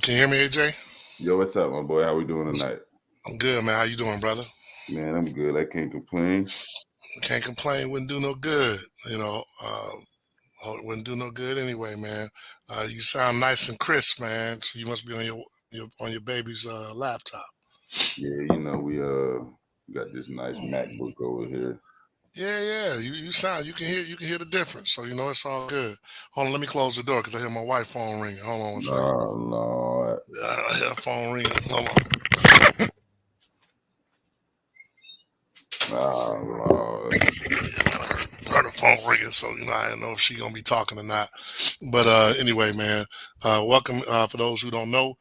can you hear me, AJ? Yo, what's up, my boy? How we doing tonight? I'm good, man. How you doing, brother? Man, I'm good. I can't complain. Can't complain. Wouldn't do no good, you know. Wouldn't do no good anyway, man. You sound nice and crisp, man. So you must be on your baby's laptop. Yeah, we got this nice MacBook over here. Yeah. You sound. You can hear the difference. So it's all good. Hold on. Let me close the door because I hear my wife's phone ringing. Hold on one second. Oh Lord. I hear her phone ringing. Hold Oh Lord. heard her phone ringing, so I don't know if she gonna be talking or not. But anyway, man, welcome. For those who don't know,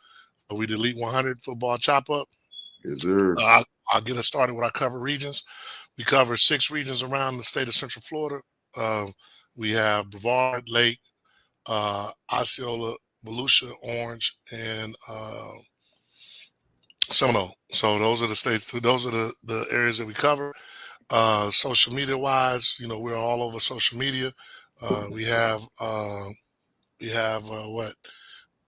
we the Elite 100 football chop up. Yes, sir. I'll get us started with our cover regions. We cover 6 regions around the state of Central Florida. Uh, we have Brevard, Lake, Osceola, Volusia, Orange, and Seminole. So those are the states. Those are the areas that we cover. Social media wise, we're all over social media. Uh, we have uh, what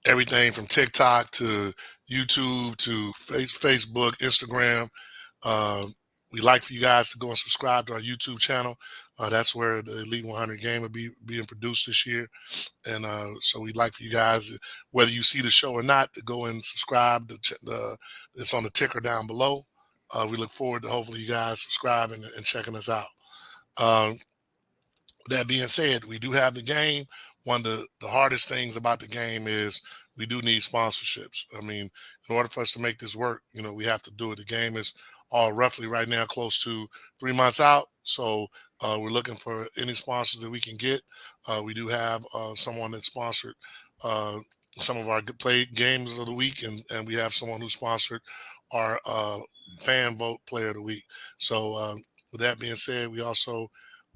everything from TikTok to YouTube to Facebook, Instagram. Uh, we like for you guys to go and subscribe to our YouTube channel. That's where the Elite 100 game will be being produced this year. And so we'd like for you guys, whether you see the show or not, to go and subscribe. It's on the ticker down below. We look forward to hopefully you guys subscribing and checking us out. Um, that being said, we do have the game. One of the hardest things about the game is we do need sponsorships. I mean, in order for us to make this work, we have to do it. The game is all roughly right now close to 3 months out. So we're looking for any sponsors that we can get. We do have someone that sponsored uh, some of our played games of the week, and we have someone who sponsored our fan vote player of the week. So with that being said, we also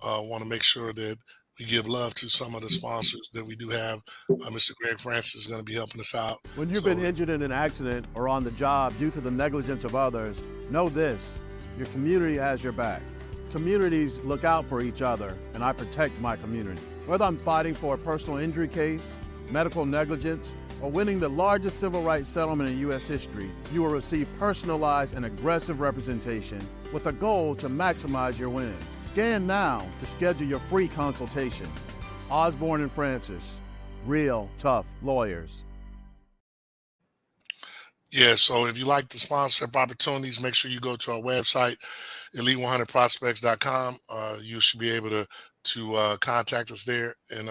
want to make sure that we give love to some of the sponsors that we do have. Mr. Greg Francis is going to be helping us out. When you've been injured in an accident or on the job due to the negligence of others, know this: your community has your back. Communities look out for each other, and I protect my community. Whether I'm fighting for a personal injury case, medical negligence, or winning the largest civil rights settlement in U.S. history, you will receive personalized and aggressive representation with a goal to maximize your win. Scan now to schedule your free consultation. Osborne and Francis, real tough lawyers. Yeah, so if you like the sponsorship opportunities, make sure you go to our website, elite100prospects.com. You should be able to contact us there. And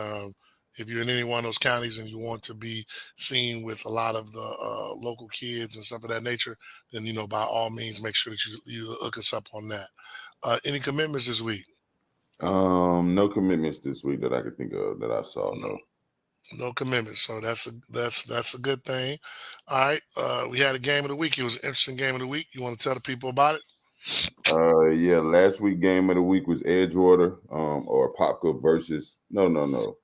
if you're in any one of those counties and you want to be seen with a lot of the local kids and stuff of that nature, then by all means, make sure that you look us up on that. Any commitments this week? No commitments this week that I could think of that I saw. No. No commitments, so that's a good thing. All right, we had a game of the week. It was an interesting game of the week. You want to tell the people about it? Yeah, last week game of the week was Edgewater, or Popka versus no.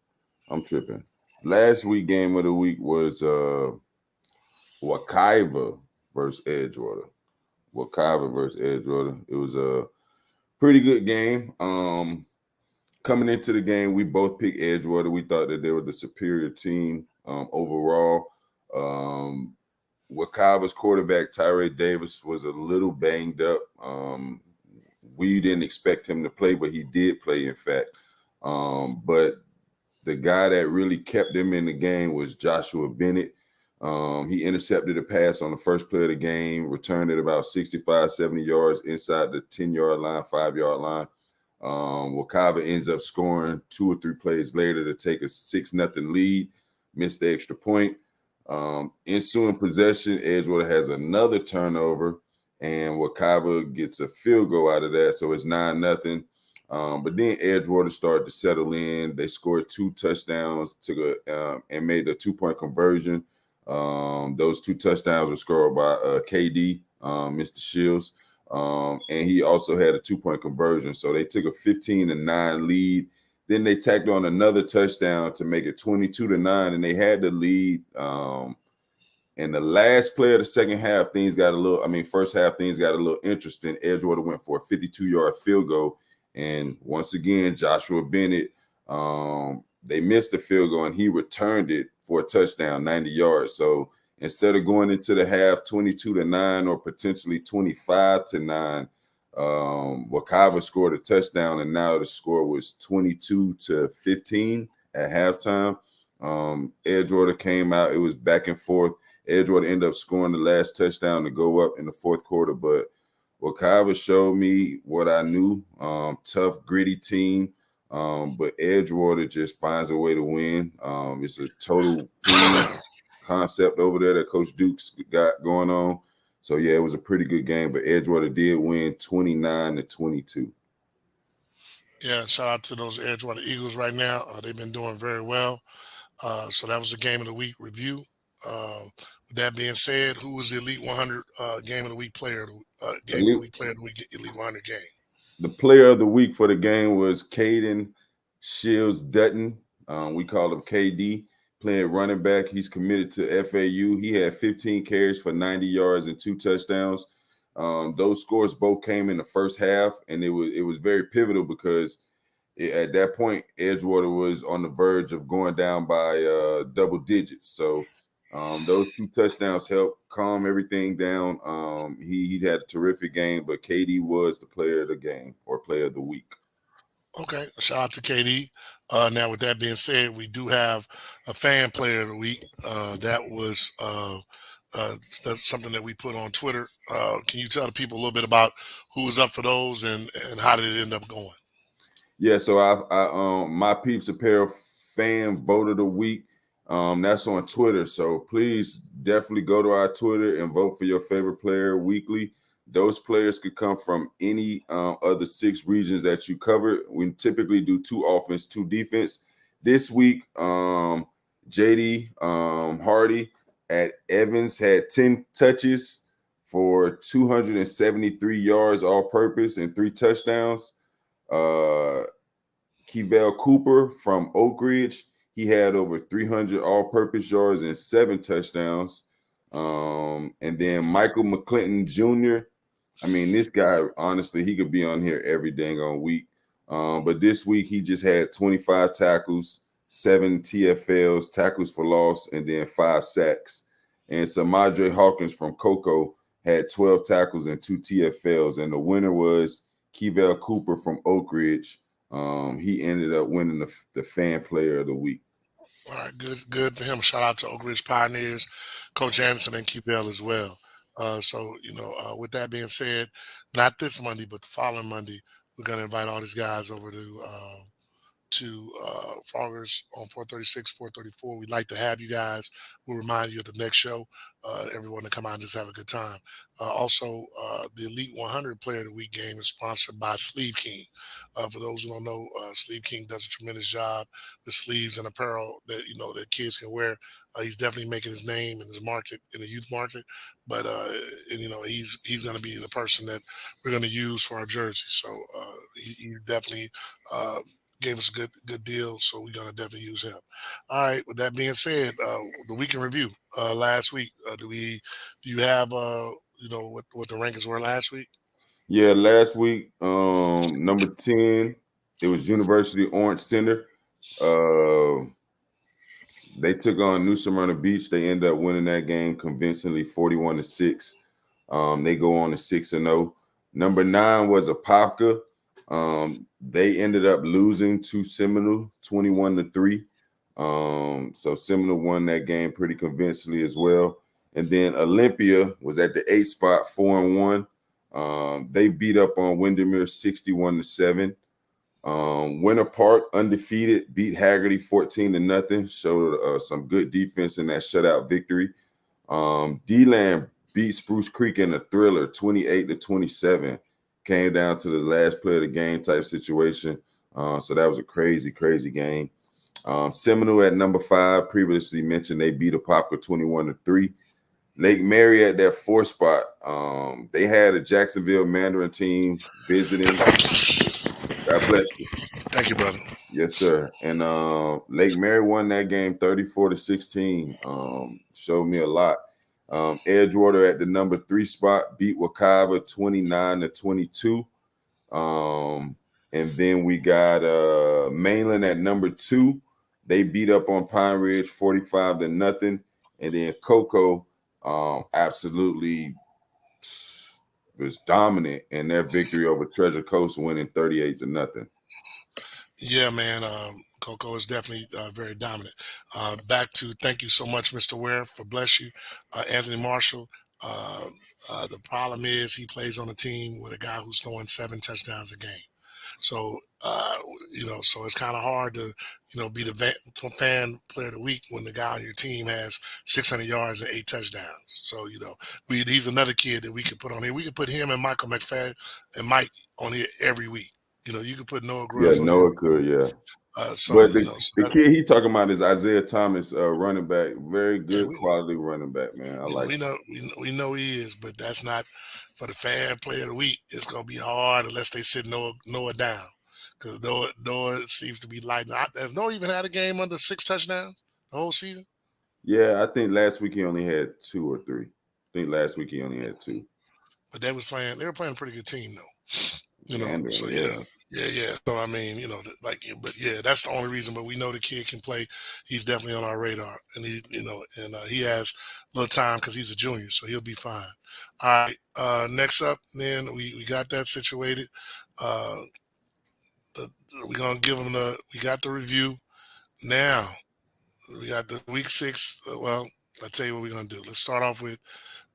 I'm tripping. Last week game of the week was Wekiva versus Edgewater. Wekiva versus Edgewater. It was a pretty good game. Coming into the game, we both picked Edgewater. We thought that they were the superior team overall. Wekiva's quarterback, Tyree Davis, was a little banged up. We didn't expect him to play, but he did play, in fact. But the guy that really kept him in the game was Joshua Bennett. He intercepted a pass on the first play of the game, returned it about 65, 70 yards inside the 10-yard line, 5-yard line. Wekiva ends up scoring 2 or 3 plays later to take a 6-0 lead, missed the extra point. Ensuing possession, Edgewater has another turnover, and Wekiva gets a field goal out of that, so it's 9-0. But then Edgewater started to settle in. They scored 2 touchdowns, and made a 2-point conversion. Those 2 touchdowns were scored by KD, Mr. Shields. And he also had a 2-point conversion. So they took a 15-9 lead. Then they tacked on another touchdown to make it 22-9, and they had the lead. In the last play of the second half, first half, things got a little interesting. Edgewater went for a 52-yard field goal. And once again, Joshua Bennett, they missed the field goal, and he returned it for a touchdown, 90 yards. So instead of going into the half 22-9 or potentially 25-9, Wakava scored a touchdown, and now the score was 22-15 at halftime. Edgewater came out. It was back and forth. Edgewater ended up scoring the last touchdown to go up in the fourth quarter, but Wakava showed me what I knew. Tough, gritty team. But Edgewater just finds a way to win. It's a total team concept over there that Coach Duke's got going on. So, yeah, it was a pretty good game, but Edgewater did win 29-22. Yeah, shout out to those Edgewater Eagles right now. They've been doing very well. So that was the game of the week review. With that being said, who was the Elite 100 game of the week player? Game of the week player of the week, Elite 100 game. The player of the week for the game was Caden Shields Dutton. We call him KD, playing running back. He's committed to FAU. He had 15 carries for 90 yards and 2 touchdowns. Those scores both came in the first half, and it was very pivotal because at that point, Edgewater was on the verge of going down by double digits. So those 2 touchdowns helped calm everything down. He had a terrific game, but KD was the player of the game or player of the week. Okay, shout out to KD. Now, with that being said, we do have a fan player of the week. That's something that we put on Twitter. Can you tell the people a little bit about who was up for those and how did it end up going? Yeah, so I my Peeps Apparel fan vote of the week. That's on Twitter. So please definitely go to our Twitter and vote for your favorite player weekly. Those players could come from any other 6 regions that you cover. We typically do 2 offense, 2 defense. This week, JD Hardy at Evans had 10 touches for 273 yards all purpose and 3 touchdowns. Kevell Cooper from Oak Ridge, he had over 300 all-purpose yards and 7 touchdowns. And then Michael McClinton Jr., I mean, this guy, honestly, he could be on here every dang on week. But this week, he just had 25 tackles, 7 TFLs, tackles for loss, and then 5 sacks. And Samadre Hawkins from Cocoa had 12 tackles and 2 TFLs. And the winner was Kevell Cooper from Oak Ridge. He ended up winning the fan player of the week. All right, good for him. Shout out to Oak Ridge Pioneers, Coach Anderson, and Kevell as well. So, with that being said, not this Monday, but the following Monday, we're going to invite all these guys over to Froggers on 436, 434. We'd like to have you guys. We'll remind you of the next show. Everyone to come out and just have a good time. Also, the Elite 100 Player of the Week game is sponsored by Sleeve King. For those who don't know, Sleeve King does a tremendous job with sleeves and apparel that that kids can wear. He's definitely making his name in his market, in the youth market. But he's going to be the person that we're going to use for our jersey. So he definitely gave us a good deal, so we're gonna definitely use him. All right. With that being said, the week in review last week. Do you have what the rankings were last week? Yeah, last week, number 10, it was University Orange Center. They took on New Smyrna Beach. They ended up winning that game convincingly, 41-6. They go on to 6-0. Number 9 was Apopka. They ended up losing to Seminole 21-3. So Seminole won that game pretty convincingly as well. And then Olympia was at the 8th spot, 4-1. They beat up on Windermere 61-7. Winter Park undefeated, beat Haggerty 14-0. Showed some good defense in that shutout victory. D-Land beat Spruce Creek in a thriller 28-27. Came down to the last play of the game type situation. So that was a crazy, crazy game. Seminole at number 5, previously mentioned, they beat Apopka 21-3. Lake Mary at that 4th spot. They had a Jacksonville Mandarin team visiting. God bless you. Thank you, brother. Yes, sir. And Lake Mary won that game 34-16. Showed me a lot. Edgewater at the number 3 spot beat Wakava 29-22. And then we got Mainland at number 2. They beat up on Pine Ridge 45-0. And then Cocoa absolutely was dominant in their victory over Treasure Coast, winning 38-0. Yeah, man. Coco is definitely very dominant. Back to thank you so much, Mr. Ware, for bless you, Anthony Marshall. Uh, the problem is he plays on a team with a guy who's throwing 7 touchdowns a game. So so it's kind of hard to be the fan player of the week when the guy on your team has 600 yards and 8 touchdowns. So he's another kid that we could put on here. We could put him and Michael McFadden and Mike on here every week. You could put Noah Yeah, Grubbs on here. Noah could, yeah. So But the kid he talking about is Isaiah Thomas, running back. Very good quality running back, man. I like. We know he is, but that's not for the fan player of the week. It's gonna be hard unless they sit Noah down, because Noah seems to be lighting. Has Noah even had a game under 6 touchdowns the whole season? Yeah, I think last week he only had 2 or 3. I think last week he only had 2. But they were playing a pretty good team though. So yeah. Yeah. So I mean, but yeah, that's the only reason. But we know the kid can play. He's definitely on our radar, and he has a little time because he's a junior, so he'll be fine. All right. Next up, then we got that situated. We're gonna give him we got the review now. We got the week 6. Well, I'll tell you what we're gonna do. Let's start off with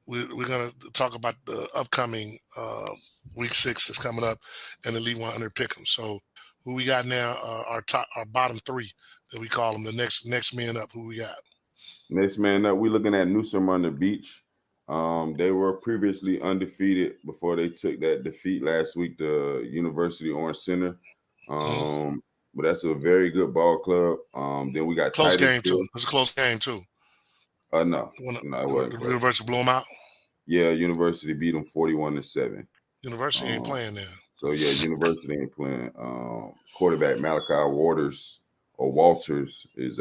we're going to talk about the upcoming week 6 that's coming up and the Elite 100 pick'em. So who we got now? Our bottom 3 that we call them, the next man up. Who we got? Next man up, we're looking at New Smyrna Beach. They were previously undefeated before they took that defeat last week to University Orange Center. But that's a very good ball club. Then we got close game too. It's a close game too. No, it wasn't. The University blew them out. Yeah, University beat them 41-7. University ain't playing there. So yeah, University ain't playing. Quarterback Malachi Walters is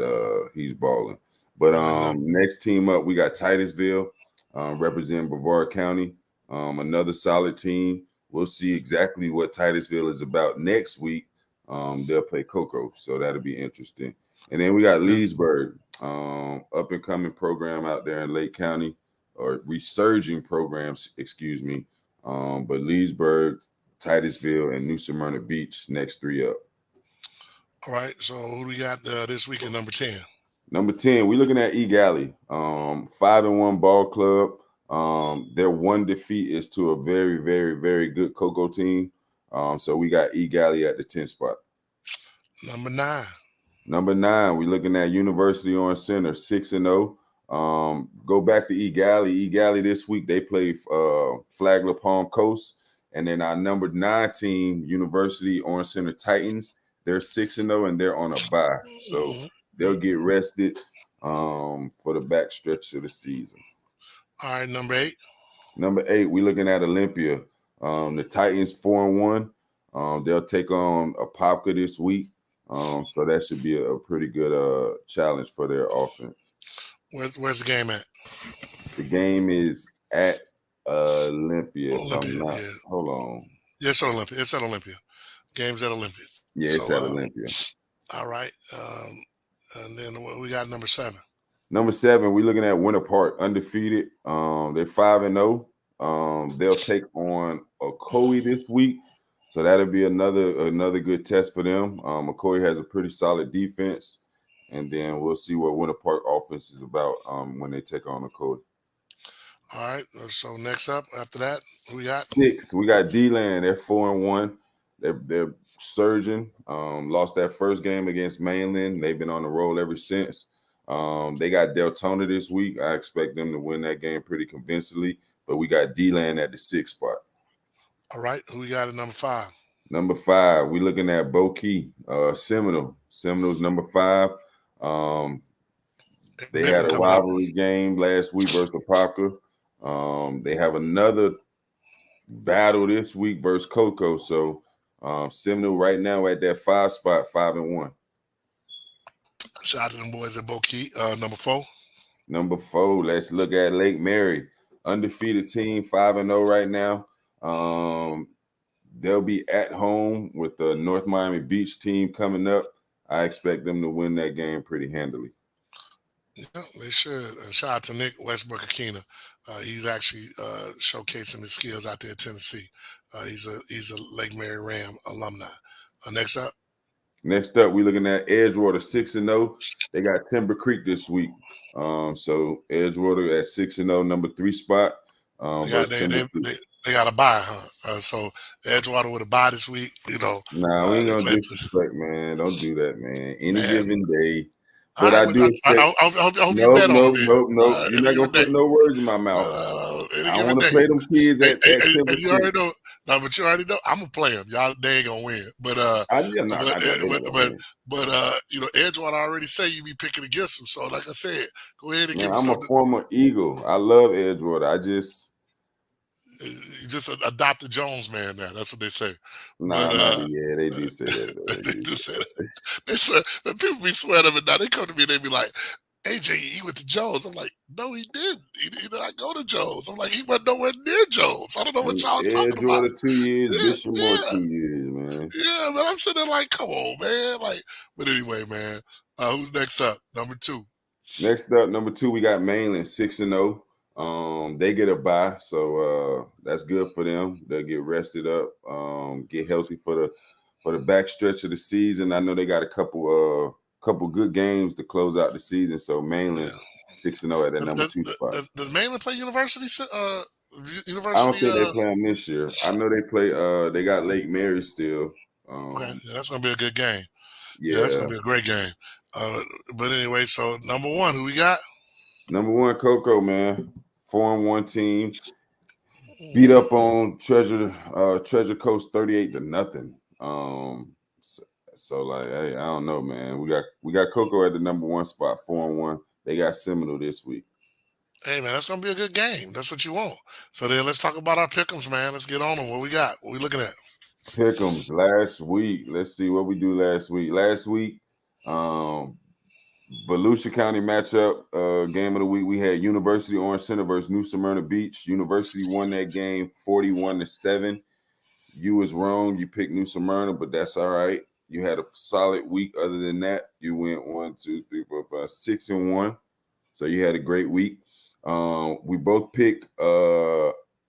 he's balling. But next team up, we got Titusville, representing Brevard County. Another solid team. We'll see exactly what Titusville is about next week. They'll play Cocoa, so that'll be interesting. And then we got Leesburg, up and coming program out there in Lake County, or resurging programs, excuse me. But Leesburg, Titusville, and New Smyrna Beach, next 3 up. All right. So who do we got this week at number 10? Number 10, we're looking at E-Galley, 5-1 ball club. Their one defeat is to a very, very, very good Cocoa team. So we got E-Galley at the 10th spot. Number 9. Number 9, we're looking at University Orange Center, 6-0. Go back to E-Galley. E-Galley this week, they play Flagler Palm Coast. And then our number 9 team, University Orange Center Titans, they're 6-0 and they're on a bye. So they'll get rested for the back stretch of the season. All right, number 8. Number 8, we're looking at Olympia. The Titans 4-1. They'll take on Apopka this week. So that should be a pretty good challenge for their offense. Where's the game at? The game is at Olympia. Hold on. Yeah, it's at Olympia. Game's at Olympia. Yeah, it's at Olympia. All right. And then we got number 7. Number 7, we're looking at Winter Park, undefeated. They're 5-0. They'll take on Ocoee this week. So that'll be another good test for them. Ocoee has a pretty solid defense. And then we'll see what Winter Park offense is about when they take on Ocoee. All right. So next up, after that, who we got? 6, we got D-Land. They're 4-1. They're surging. Lost that first game against Mainland. They've been on the roll ever since. They got Deltona this week. I expect them to win that game pretty convincingly. But we got D-Land at the 6th spot. All right. Who we got at number 5? Number 5, we're looking at Bokey, Seminole. Seminole's number 5. They had a rivalry game last week versus Apopka. They have another battle this week versus Cocoa. So Seminole right now at that 5 spot, 5-1. Shout out to them boys at Bokey. Number 4. Number 4, let's look at Lake Mary. Undefeated team, 5-0 right now. They'll be at home with the North Miami Beach team coming up. I expect them to win that game pretty handily. Yeah, they should. And shout out to Nick Westbrook Akina. He's actually showcasing his skills out there at Tennessee. He's a Lake Mary Ram alumni. Next up, Next up, we're looking at Edgewater 6-0. They got Timber Creek this week. So Edgewater at 6-0, number 3 spot. they got Versus they Timber they Creek. they, they got a bye, huh? So Edgewater with a bye this week. Nah, we ain't Just gonna let disrespect, man. Don't do that, man. Any man. given day. All But right, I well, do expect. I hope you Nope, bet on them nope, then. nope, nope. You're not Any gonna given put day. no words in my mouth. Any I given want to day. play them kids Hey, at Timber you Creek. already know. No, but you already know. I'm gonna play them. Y'all, they ain't gonna win. But Yeah, nah, but they're not gonna win. Edgewater already say you be picking against them. So like I said, go ahead and give Man, them I'm a something. former Eagle. I love Edgewater. You just adopt the Jones man now. That's what they say. But Yeah, they do say that though. They they do do say say that. that. They swear, but people be swearing of it now. They come to me, they be like, AJ, he went to Jones. I'm like, no, he didn't. He did not go to Jones. I'm like, he went nowhere near Jones. I don't know what y'all are talking about. Edgewater 2 years, Yeah, Bishopmore yeah, 2 years, man. yeah, but I'm sitting there like, come on, man. Like, but anyway, man, who's next up? Number 2. Next up, number 2, we got Mainland 6-0. They get a bye, so that's good for them. They'll get rested up, get healthy for the back stretch of the season. I know they got a couple good games to close out the season. So Yeah. Mainland 6-0 at that number 2 spot. Does Mainland play University? I don't University. think they play them this year. I know they play. They got Lake Mary still. Okay, yeah, that's gonna be a good game. Yeah, that's Yeah. gonna be a great game. But anyway, so number 1, who we got? Number 1, Coco, man. 4-1 team. Beat up on Treasure Coast 38-0. So like, hey, I don't know, man. We got Coco at the number 1 spot, 4-1. They got Seminole this week. Hey man, that's gonna be a good game. That's what you want. So then let's talk about our pick'ems, man. Let's get on them. What we got? What we looking at? Pick'ems last week. Let's see what we do last week. Last week, Volusia County matchup, game of the week. We had University Orange Center versus New Smyrna Beach. University won that game 41-7. You was wrong. You picked New Smyrna, but that's all right. You had a solid week. Other than that, you went 1, 2, 3, 4, 5, 6-1. So you had a great week. We both picked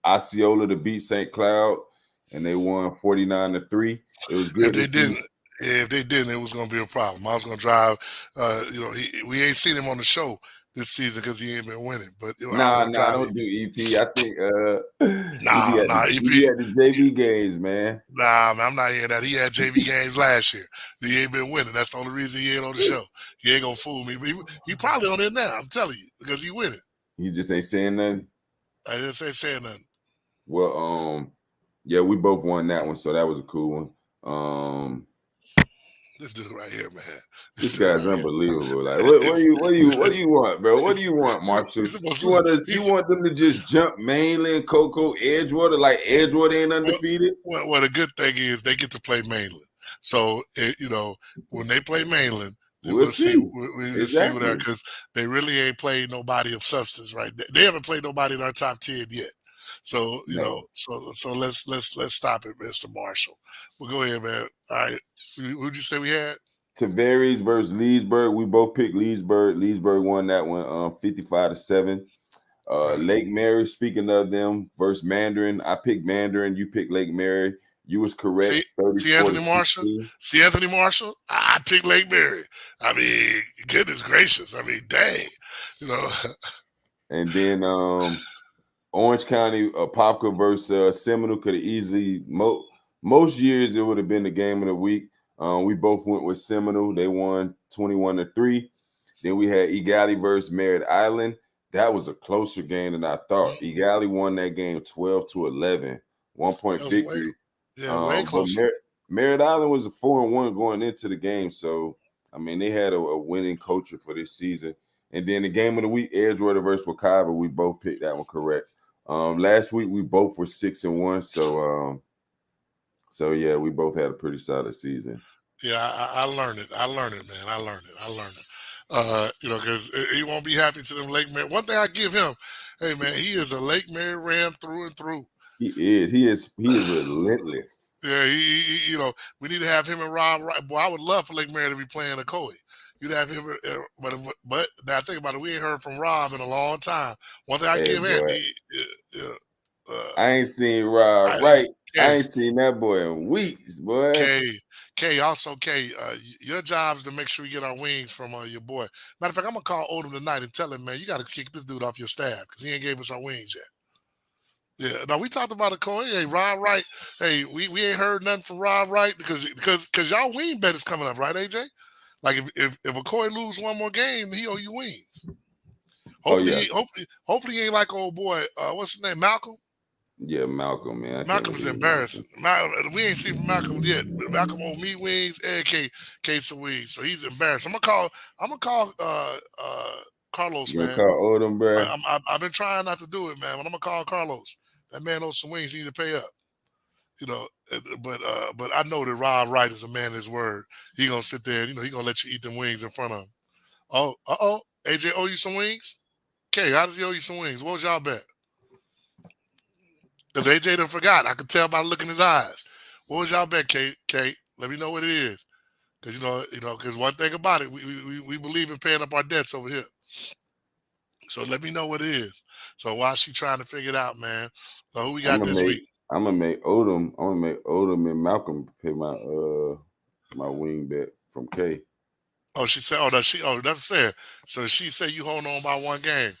Osceola to beat St. Cloud, and they won 49-3. It was good to see. If they didn't, it was gonna be a problem. I was gonna drive. We ain't seen him on the show this season because he ain't been winning. But Nah, don't do EP. I think he had the JV games, man. Nah, man, I'm not hearing that. He had JV games last year. He ain't been winning. That's the only reason he ain't on the show. He ain't gonna fool me. But he probably on it now. I'm telling you because he winning. He just ain't saying nothing. I didn't say nothing. Well, yeah, we both won that one, so that was a cool one. This dude right here, man. This guy's unbelievable. Like, what do you want, bro? What do you want, Marshall? You want them to just jump Mainland, Coco, Edgewater, like Edgewater ain't undefeated? Well, the good thing is they get to play Mainland. So when they play Mainland, we'll see. We'll see what that because they really ain't played nobody of substance, right? They haven't played nobody in our top 10 yet. So so let's stop it, Mr. Marshall. Well, go ahead, man. All right, who'd you say we had? Tavares versus Leesburg. We both picked Leesburg. Leesburg won that one 55-7. Lake Mary, speaking of them, versus Mandarin. I picked Mandarin. You picked Lake Mary. You was correct. See Anthony Marshall? I picked Lake Mary. I mean, goodness gracious. I mean, dang. And then Orange County, Apopka versus Seminole could have easily most years it would have been the game of the week. We both went with Seminole. They won 21-3. Then we had Egali versus Merritt Island. That was a closer game than I thought. Egali won that game 12-11, 1-point victory. Way closer. Merritt Island was a 4-1 going into the game, so I mean they had a winning culture for this season. And then the game of the week, Edgewater versus Wekiva, we both picked that one correct. Last week we both were 6-1, so yeah, we both had a pretty solid season. Yeah, I learned it. Man. I learned it. Because he won't be happy to them Lake Mary. One thing I give him, hey man, he is a Lake Mary Ram through and through. He is relentless. Yeah, we need to have him and Rob. Boy, I would love for Lake Mary to be playing Ocoee. You'd have him, but now think about it. We ain't heard from Rob in a long time. One thing I Hey, give him, boy, uh, I ain't seen Rob I, right. I K, ain't seen that boy in weeks, boy. Also K, your job is to make sure we get our wings from your boy. Matter of fact, I'm gonna call Odom tonight and tell him, man, you got to kick this dude off your staff because he ain't gave us our wings yet. Yeah, now we talked about it, Cole. Hey, Rob Wright. Hey, we ain't heard nothing from Rob Wright because y'all wing bet is coming up, right, AJ? Like if McCoy lose one more game, he owe you wings. Oh yeah, Hopefully he ain't like old boy. What's his name? Malcolm. yeah, Malcolm, man. I can't Malcolm is believe Malcolm. embarrassing. We ain't seen from Malcolm yet. Malcolm owe me wings and K some wings, so he's embarrassed. I'm gonna call Carlos, You gonna man. call Odom, bruh? I've been trying not to do it, man, but I'm gonna call Carlos. That man owes some wings. He need to pay up. You know, but I know that Rob Wright is a man of his word. He gonna sit there, he gonna let you eat them wings in front of him. Oh, AJ owe you some wings? Okay, how does he owe you some wings? What was y'all bet? Because AJ done forgot. I could tell by looking in his eyes. What was y'all bet, Kate? Let me know what it is. Because because one thing about it, we believe in paying up our debts over here. So let me know what it is. So while she trying to figure it out, man. So who we got this week? I'm gonna make Odom and Malcolm pay my wing bet from K. Oh, she said, that's fair. So she said you hold on by one game.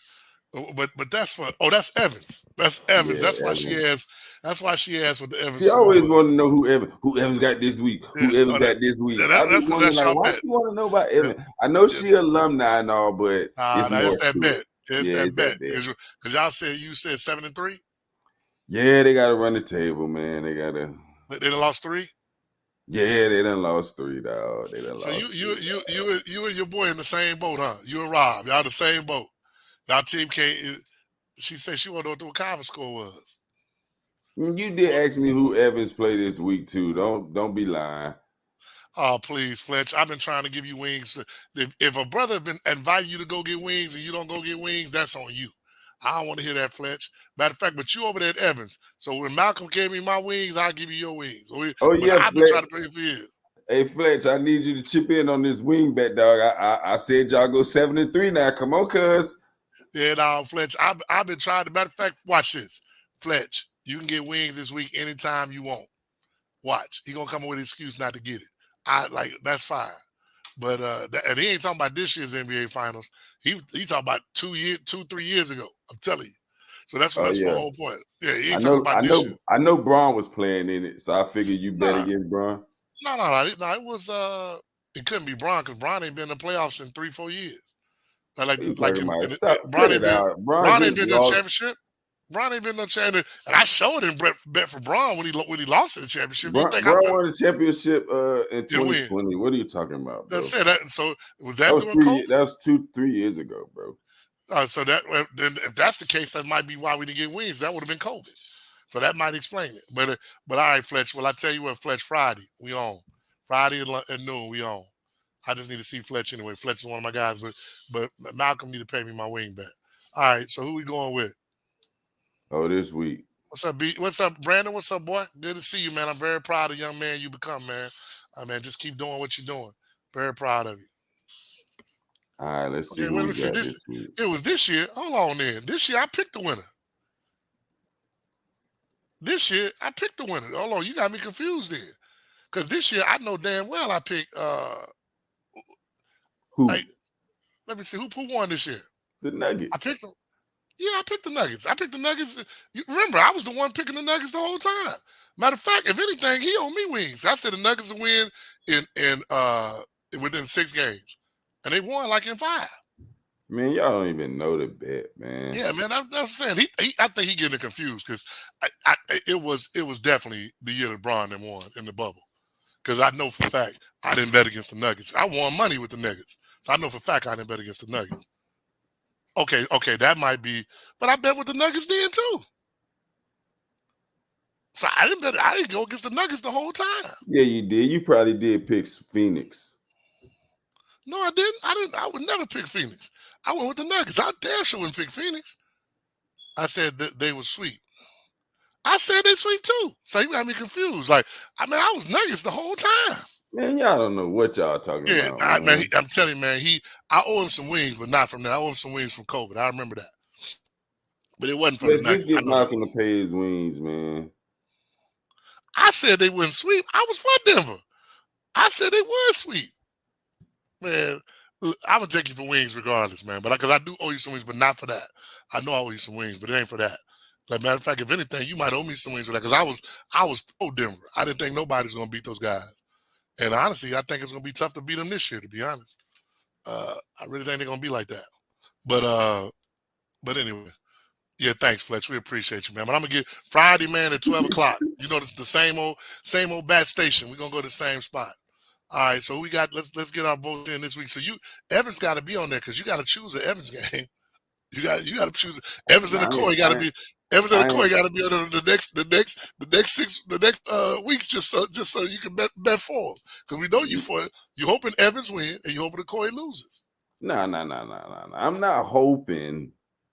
But that's for that's Evans. That's Evans. Yeah, That's why she Evans. has. That's why she asked what the Evans She score always was. want to know who Evans got this week. Yeah, Who Evans got this week. I that's just because wonder that's like y'all why bet. she want to know about Yeah, Evans. I know yeah. she alumni and all, but it's Nah, more it's that to bet. it. It's Yeah, that it's bet. that bet. Because y'all said 7-3. Yeah, they gotta run the table, man. They gotta. They done lost 3. Yeah, they done lost 3, dog. They done So lost 3. you and your boy in the same boat, huh? You and Rob, y'all the same boat. Y'all team K. She said she wanted to know what the conference score was. You did ask me who Evans played this week too. Don't be lying. Oh, please, Fletch. I've been trying to give you wings. If a brother been inviting you to go get wings and you don't go get wings, that's on you. I don't want to hear that, Fletch. Matter of fact, but you over there at Evans. So when Malcolm gave me my wings, I'll give you your wings. Oh But yeah, I've been trying Fletch. to pay for years. Hey Fletch, I need you to chip in on this wing bet, dog. I said y'all go 7-3 now. Come on, cuz. Yeah, now, Fletch, I've been trying to. Matter of fact, watch this. Fletch, you can get wings this week anytime you want. Watch. He gonna come up with an excuse not to get it. That's fine. But and he ain't talking about this year's NBA finals. He talking about 3 years ago. I'm telling you. So that's Oh my yeah. whole point. Yeah, he I ain't talking know about I this year. know I know Braun was playing in it, so I figured you bet Nah, against Braun. no. It was it couldn't be Bron because Bron ain't been in the playoffs in 3-4 years. What you talking about? Stop, Bron cut ain't it been out. Braun Bron ain't just been in the lost. championship. Bron ain't been no champion. And I showed him bet for Bron when he lost in the championship. You think I Braun put won the championship in in win? 2020. What are you talking about, bro? That's it. So was That that was during COVID? that was 3 years ago, bro. So then if that's the case, that might be why we didn't get wins. That would have been COVID. So that might explain it. But all right, Fletch. Well, I tell you what, Fletch. Friday we on. Friday at noon we on. I just need to see Fletch anyway. Fletch is one of my guys, but Malcolm need to pay me my wing back. All right. So who we going with? Oh, this week. What's up, B? What's up, Brandon? What's up, boy? Good to see you, man. I'm very proud of the young man you become, man. Man, just keep doing what you're doing. Very proud of you. All right, let's see Okay, who well, we let's see. got this week. It was this year. Hold on, then. This year I picked the winner. This year I picked the winner. Hold on, you got me confused there. Because this year I know damn well I picked. Who? Hey, let me see who won this year. The I Nuggets. picked them. Yeah, I picked the Nuggets. I picked the Nuggets. You remember, I was the one picking the Nuggets the whole time. Matter of fact, if anything, he owed me wings. I said the Nuggets will win within 6 games, and they won like in 5. Man, y'all don't even know the bet, man. Yeah, man, I'm saying I think he getting confused because it was definitely the year that Bron then won in the bubble. Because I know for a fact I didn't bet against the Nuggets. I won money with the Nuggets, so I know for a fact I didn't bet against the Nuggets. Okay, that might be, but I bet with the Nuggets then too. So I didn't go against the Nuggets the whole time. Yeah, you did. You probably did pick Phoenix. No, I didn't. I would never pick Phoenix. I went with the Nuggets. I damn sure wouldn't pick Phoenix. I said that they were sweet. I said they sweet too. So you got me confused. I was Nuggets the whole time. Man, y'all don't know what y'all talking Yeah, about, man. man. I'm telling you, man. I owe him some wings, but not from that. I owe him some wings from COVID. I remember that, but it wasn't for Yeah, the just Nuggets. I get know that. Malcolm to pay his wings, man. I said they wouldn't sweep. I was for Denver. I said they would sweep. Man, I'm gonna take you for wings regardless, man. But because I do owe you some wings, but not for that. I know I owe you some wings, but it ain't for that. Like matter of fact, if anything, you might owe me some wings for that because I was pro Denver. I didn't think nobody's gonna beat those guys, and honestly, I think it's gonna be tough to beat them this year. To be honest, I really think they're gonna be like that. But anyway, yeah. Thanks, Fletch. We appreciate you, man. But I'm gonna get Friday, man, at 12 o'clock. You know, it's the same old bat station. We're gonna go to the same spot. All right, so we got let's get our votes in this week. So Evans got to be on there because you got to choose an Evans game. You got to choose Evans and I McCoy. ain't, Got to I ain't, be Evans and I McCoy. ain't, Got to be on the next weeks just so you can bet for them because we know you hoping Evans win and you hoping McCoy loses. nah. I'm not hoping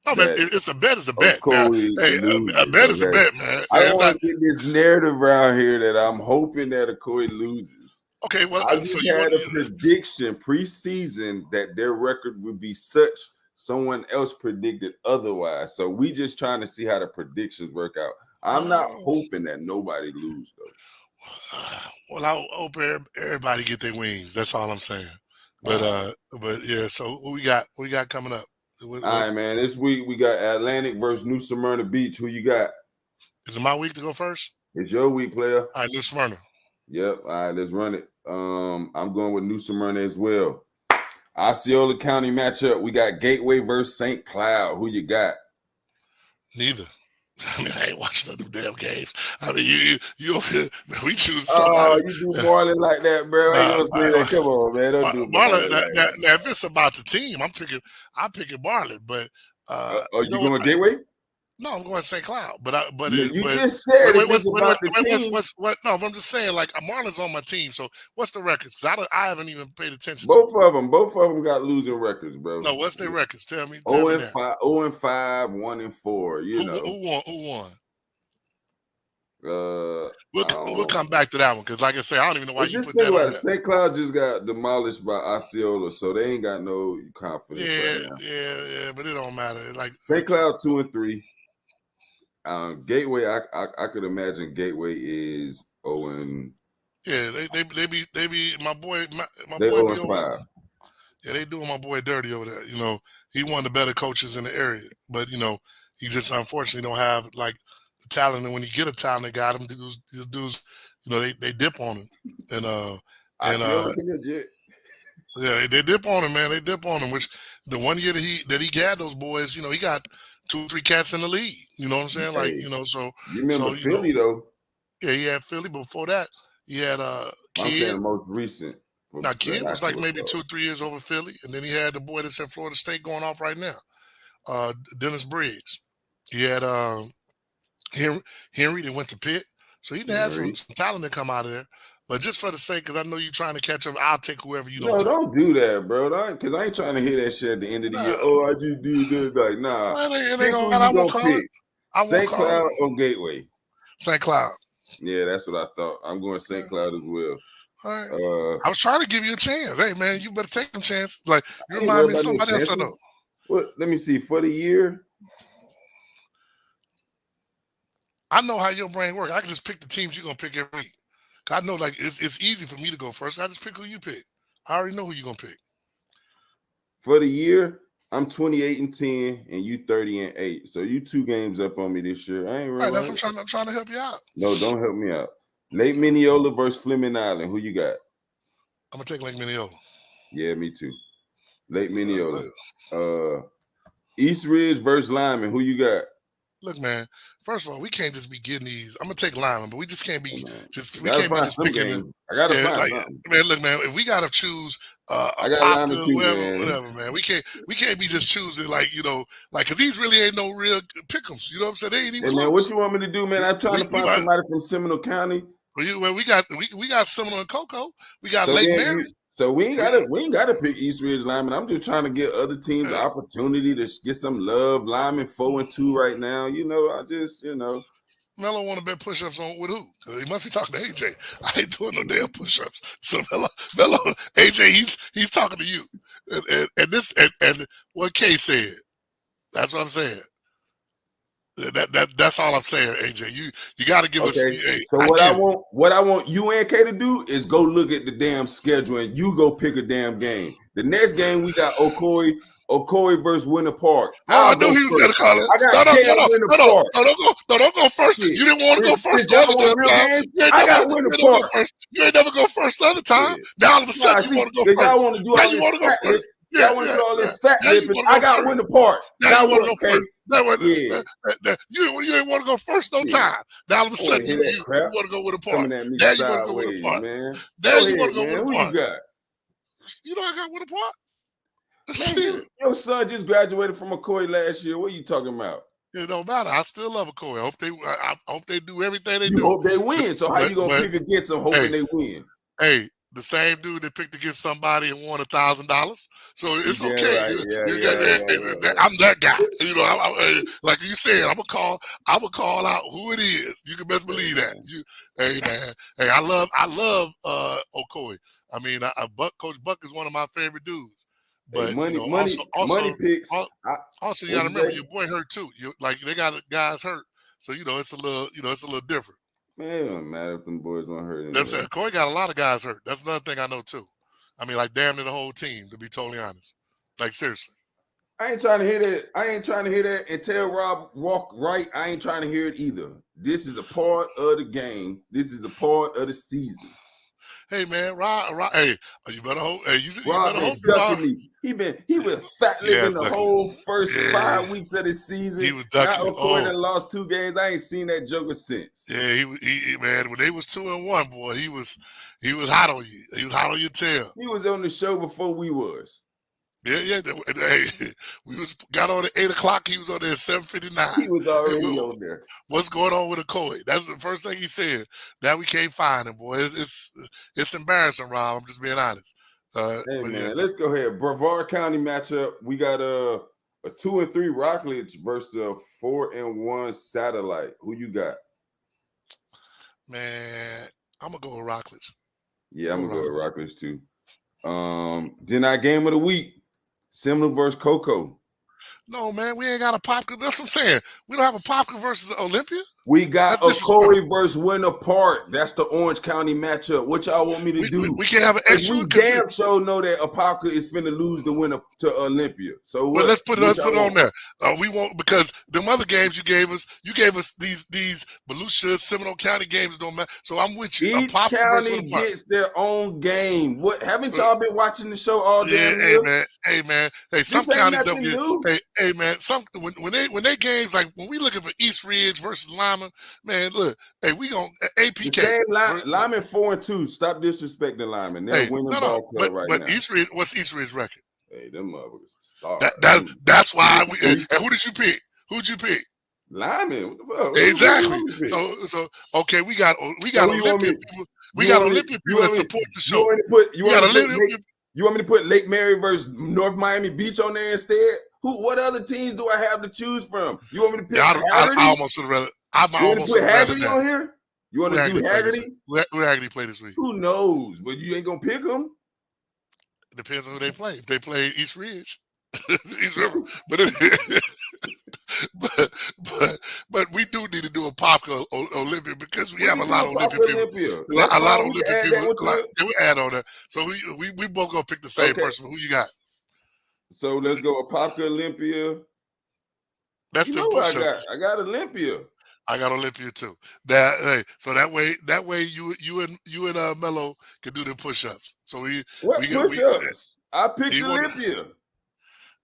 Oh man, that it's a bet. It's a bet. Now, Okoye hey, a loses. bet is a Okay, bet, man. I Hey, don't it's want not to get this narrative around here that I'm hoping that Okoye loses. okay. Well, I so just you want had a prediction preseason that their record would be such. Someone else predicted otherwise. So we just trying to see how the predictions work out. I'm not hoping that nobody lose though. well, I hope everybody get their wings. That's all I'm saying. But yeah. So what we got coming up? All right, man. This week we got Atlantic versus New Smyrna Beach. Who you got? Is it my week to go first? It's your week, player. All right, New Smyrna. Yep. All right, let's run it. I'm going with New Smyrna as well. Osceola County matchup. We got Gateway versus St. Cloud. Who you got? Neither. I mean, I ain't watching none of them damn games. I mean, you we choose somebody. Oh, you do Marlon like that, bro. I ain't gonna say that. Come on, man. Don't do Marlon like that. Now, if it's about the team, I'm picking Marlon. But Are you know you going Gateway? No, I'm going St. Cloud. You just said it's about the team. No, but I'm just saying, like Marlon's on my team. So what's the records? Because I haven't even paid attention. Both of them got losing records, bro. No, what's their records? Tell me. 0-5, 1-4. You know who won? We'll come back to that one because, like I say, I don't even know why you put that on there. St. Cloud just got demolished by Osceola, so they ain't got no confidence. Yeah, but it don't matter. Like St. Cloud 2-3. Gateway, I could imagine Gateway is 0. Yeah, they be my boy. My they boy 0-5. Yeah, they doing my boy dirty over there. You know, he one of the better coaches in the area, but you know, he just unfortunately don't have like the talent. And when you get a talented guy, them dudes, you know, they dip on him, yeah, they dip on him, man. They dip on him. Which the one year that he had those boys, you know, he got 2-3 cats in the league. You know what I'm saying? Like, you know, so you remember Philly though? Yeah, he had Philly, but before that, he had I'm saying the most recent. Now, Kid was like maybe 2-3 years over Philly, and then he had the boy that's at Florida State going off right now, Dennis Briggs. He had Henry that went to Pitt, so he had some talent that come out of there. But just for the sake, because I know you're trying to catch up, I'll take whoever you don't. No, don't do that, bro. Because I ain't trying to hear that shit at the end of the year. Oh, I just do this. Like, nah. I won't pick. St. Cloud or Gateway? St. Cloud. Yeah, that's what I thought. I'm going St. Cloud as well. All right. I was trying to give you a chance. Hey, man, you better take them chance. Like, you remind me of somebody else I know. What? Let me see. For the year, I know how your brain works. I can just pick the teams you're going to pick every week. I know, like, it's easy for me to go first. I just pick who you pick. I already know who you're going to pick. For the year, I'm 28-10, and you 30-8. So you 2 games up on me this year. I ain't really. Right, that's what I'm trying to help you out. No, don't help me out. Lake Mineola versus Fleming Island. Who you got? I'm gonna take Lake Mineola. Yeah, me too. Lake Mineola. East Ridge versus Lyman. Who you got? Look, man. First of all, we can't just be getting these. I'm gonna take Lyman, but we just can't be picking. I gotta find something. Man, look, man. If we gotta choose a Pop whatever, man. We can't be just choosing like because these really ain't no real pick'ems. You know what I'm saying? They ain't even close. Man, what you want me to do, man? I'm trying to find somebody from Seminole County. Well, we got Seminole and Cocoa. We got Lake Mary. So we ain't gotta pick East Ridge Lyman. I'm just trying to get other teams the opportunity to get some love. Lyman 4-2 right now. I just. Melo want to bet push-ups on with who? 'Cause he must be talking to AJ. I ain't doing no damn push-ups. So Melo, AJ, he's talking to you. And what K said. That's what I'm saying. That's all I'm saying, AJ. You got to give us. Okay. Hey, So I what get it. what I want you and K to do is go look at the damn schedule and you go pick a damn game. The next game we got Okoye versus Winter Park. Oh, I I'll knew go he was going to first. call it. I got Cam Winter Park. Don't go first. Shit. You didn't want to go first the y'all other want real time. games? You ain't I got never, Winter you ain't never Park. go first. You ain't never go first the other time. Yeah. Now all of a sudden See, you want to go y'all first. want to do Now all you this want to go fat first. lip. Y'all want to do all this fat Now you lipping. wanna go I got first. Winter Park. Now you want to what, go K? first. Yeah. You ain't want to go first no Yeah. time. Now all of a I want sudden to hear that you crap want to go with a part. coming at me Now you want to go with a sideways, part. man. Now Go you want ahead, to go with man. a Who part. you got? You know I got with a part. Man, Shit. your son just graduated from McCoy last year. What are you talking about? It don't matter. I still love Okoye. I hope they do everything they You do. hope they win. So how you gonna But pick against them hoping they win? hey, the same dude that picked against somebody and won $1,000. So it's Yeah, okay. right. Yeah. I'm that guy. You know, like you said, I'm gonna call out who it is. You can best believe that. Hey man, hey, I love Okoye. I mean, Coach Buck is one of my favorite dudes. Hey, But money picks. also you What'd got to you remember say? your boy hurt too. Like they got guys hurt, so it's a little different. Man, it don't matter if them boys don't hurt That's anyway. it. Corey got a lot of guys hurt. That's another thing I know too. I mean, like damn near the whole team, to be totally honest. Like seriously. I ain't trying to hear that. I ain't trying to hear that and tell Rob walk right. I ain't trying to hear it either. This is a part of the game. This is a part of the season. Hey man, Rob, hey, you better hope. Hey, you Rob better been hope. ducking me. He was fat lipping the ducking. whole first Yeah. 5 weeks of the season. He was Now ducking. Okoye done lost 2 games. I ain't seen that joker since. Yeah, he man, when they was 2-1, boy, he was hot on you. He was hot on your tail. He was on the show before we was. Yeah. Hey, we got on at 8:00. He was on there at 7:59. He was already on there. What's going on with Okoye? That's the first thing he said. Now we can't find him, boy. It's embarrassing, Rob. I'm just being honest. Hey man, let's go ahead. Brevard County matchup. We got a 2-3 Rockledge versus a 4-1 Satellite. Who you got? Man, I'm gonna go with Rockledge. Yeah, I'm gonna go with Rockledge too. Then our game of the week, Seminole versus Cocoa. No, man, we ain't got a Popka. That's what I'm saying. We don't have a Popka versus Olympia. We got Okoye versus Winter Park. That's the Orange County matchup. What y'all want me to do? We can't have an extra. We damn sure know that Apopka is finna lose the winner to Olympia. So well, let's put it on there. We won't, because them other games you gave us these Volusia, Seminole County games don't matter. So I'm with you. Each county gets their own game. What haven't y'all been watching the show all damn year? Hey man. Hey, some counties don't get. Hey man. When they games, like when we looking for East Ridge versus Lyman, man, look. Hey, we gonna APK. Lyman 4-2. Stop disrespecting Lyman. They're winning ball club right now. But East Ridge, what's East Ridge record? Hey, them motherfuckers. Sorry. That's why we. And who did you pick? Who'd you pick? Lyman. What the fuck? Exactly. So okay, we got Olympia people. We got Olympia people that support the show. You want me to put Lake Mary versus North Miami Beach on there instead? What other teams do I have to choose from? You want me to pick Haggerty? I almost would have rather. You want to put Haggerty on here? You want to do Haggerty? Who Haggerty play this week? Who knows? But you ain't gonna pick them. It depends on who they play. If they play East Ridge, East River, but we do need to do a Popka Olympia because we have a lot of Olympia people. A lot of Olympia people. We add on that. So we both gonna pick the same person. Who you got? So let's go with Popka Olympia. That's the push-ups. I got Olympia. I got Olympia too. So that way you and Mello can do the push-ups. So what push-ups? I picked Olympia.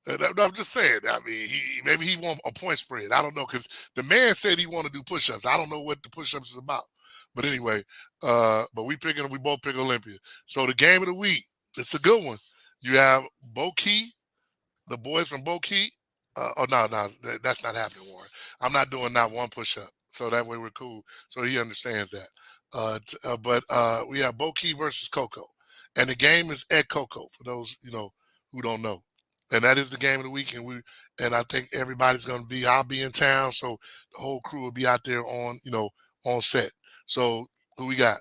I'm just saying. I mean, maybe he want a point spread. I don't know, because the man said he want to do push-ups. I don't know what the push-ups is about. But anyway, but we both pick Olympia. So the game of the week, it's a good one. You have Bo Key, the boys from Bo Key. No, that's not happening, Warren. I'm not doing not one push-up. So that way we're cool. So he understands that. But we have Bo Key versus Cocoa. And the game is at Cocoa, for those, who don't know. and that is the game of the week. And I think everybody's going to be. I'll be in town, so the whole crew will be out there on set. So who we got?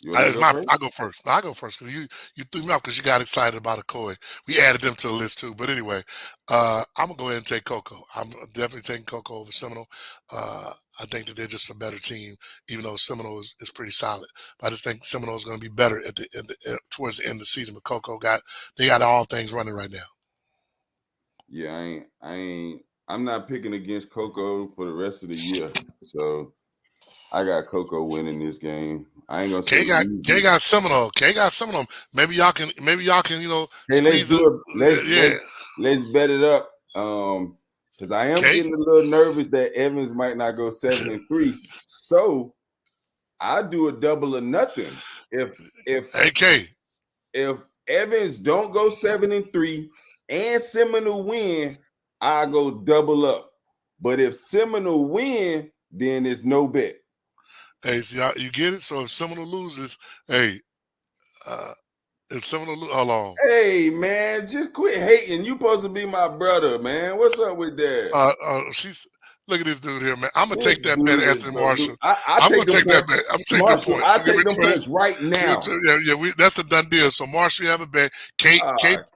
You want me to go first? I go first. No, I go first because you threw me off because you got excited about Okoye. We added them to the list too. But anyway, I'm gonna go ahead and take Coco. I'm definitely taking Coco over Seminole. I think that they're just a better team, even though Seminole is pretty solid. But I just think Seminole is going to be better towards the end of the season. But Coco got all things running right now. Yeah, I'm not picking against Coco for the rest of the year. So I got Coco winning this game. I ain't gonna say K got Seminole. K got Seminole. Maybe y'all can Hey, let's bet it up. Because I am getting a little nervous that Evans might not go 7-3. So I do a double or nothing. If Evans don't go 7-3 and Seminole win, I go double up. But if Seminole win, then it's no bet. Hey, see, you get it? So if Seminole loses, if Seminole loses, hold on. Hey, man, just quit hating. You supposed to be my brother, man. What's up with that? Look at this dude here, man. I'm going to take that bet, Anthony Marshall. I'm going to take that bet. I'm going to take Marshall, the points. I'll take them points right now. Yeah, that's a done deal. So, Marshall, you have a bet. K got scared.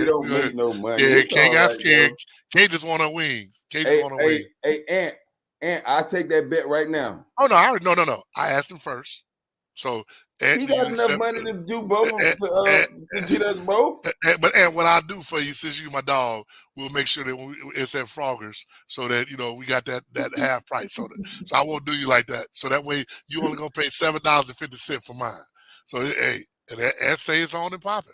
Don't make no money. Yeah, K got scared. Bro. K just want to wings. Hey, Ant, I'll take that bet right now. Oh, no, no. I asked him first. So, he got enough money to do both to get us both. But what I'll do for you, since you my dog, we'll make sure that it's at Froggers, so that we got that half price on it. So I won't do you like that. So that way you only gonna pay $7.50 for mine. So and say it's on and popping.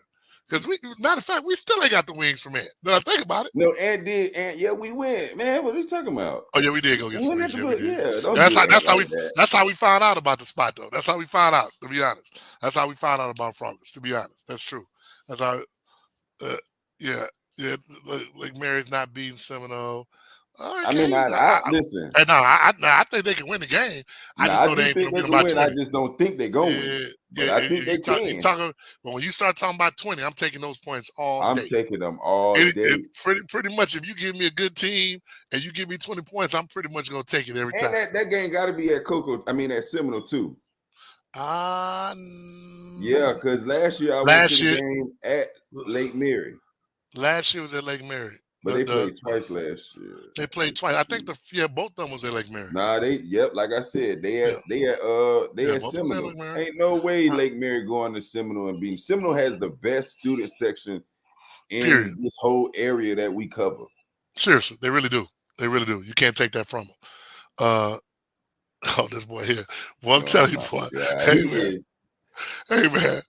Because matter of fact, we still ain't got the wings from Ant. Now I think about it. No, Ant did. Yeah, we went. Man, what are you talking about? Oh yeah, we did go get some wings. Yeah, that's how we found out about the spot though. That's how we found out, to be honest. That's how we found out about Froggers, to be honest. That's true. That's how like Mary's not beating Seminole. Okay. Listen. I think they can win the game. I just know they ain't going to win by 20. I just don't think they're going to win. But I think they can. But when you start talking about 20, I'm taking those points all day. I'm taking them all day. Pretty much, if you give me a good team and you give me 20 points, I'm pretty much going to take it every time. And that game got to be at at Seminole too. Yeah, because last year I went to the game at Lake Mary. Last year was at Lake Mary. But they played twice last year. They played twice. I think both of them was at Lake Mary. Nah, like I said, they at Seminole. Ain't no way Lake Mary going to Seminole and beating. Seminole has the best student section in this whole area that we cover. Seriously, they really do. They really do. You can't take that from them. This boy here. Well, I'm telling you, boy. Hey man,